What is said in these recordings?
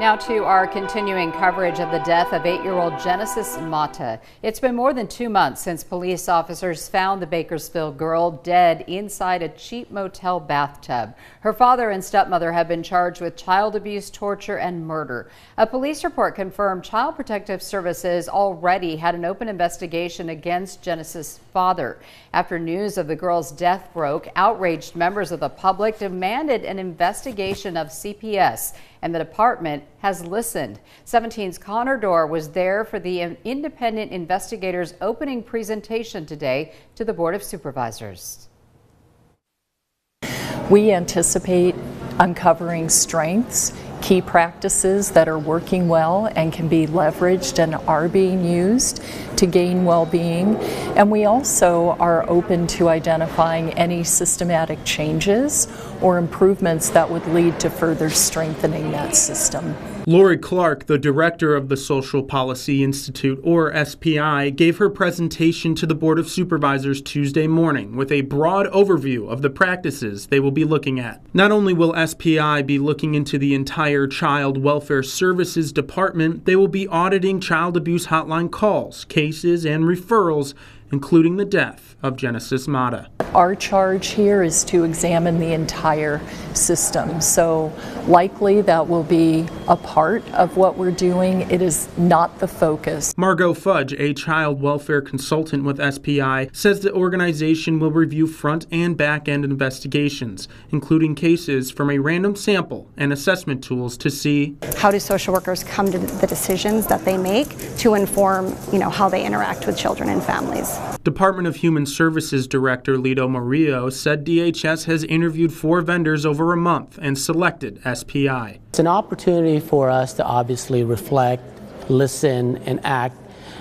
Now to our continuing coverage of the death of 8-year-old Genesis Mata. It's been more than 2 months since police officers found the Bakersfield girl dead inside a cheap motel bathtub. Her father and stepmother have been charged with child abuse, torture, and murder. A police report confirmed Child Protective Services already had an open investigation against Genesis' father. After news of the girl's death broke, outraged members of the public demanded an investigation of CPS, and the department has listened. 17's Connor Dorr was there for the independent investigators' opening presentation today to the Board of Supervisors. We anticipate uncovering strengths, key practices that are working well and can be leveraged and are being used to gain well-being. And we also are open to identifying any systematic changes or improvements that would lead to further strengthening that system. Lori Clark, the director of the Social Policy Institute, or SPI, gave her presentation to the Board of Supervisors Tuesday morning with a broad overview of the practices they will be looking at. Not only will SPI be looking into the entire Child Welfare Services Department, they will be auditing child abuse hotline calls, cases, and referrals, including the death of Genesis Mata. Our charge here is to examine the entire system, so likely that will be a part of what we're doing. It is not the focus. Margot Fudge, a child welfare consultant with SPI, says the organization will review front and back end investigations, including cases from a random sample and assessment tools to see how do social workers come to the decisions that they make to inform, how they interact with children and families. Department of Human Services Director Lido Murillo said DHS has interviewed 4 vendors over a month and selected SPI. It's an opportunity for us to obviously reflect, listen, and act.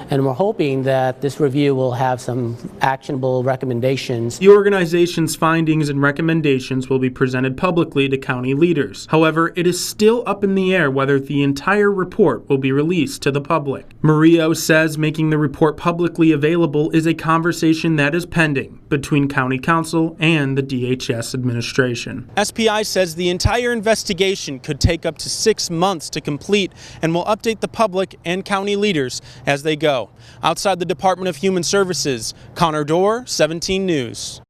And we're hoping that this review will have some actionable recommendations. The organization's findings and recommendations will be presented publicly to county leaders. However, it is still up in the air whether the entire report will be released to the public. Murillo says making the report publicly available is a conversation that is pending between County Council and the DHS administration. SPI says the entire investigation could take up to 6 months to complete and will update the public and county leaders as they go. Outside the Department of Human Services, Connor Dorr, 17 News.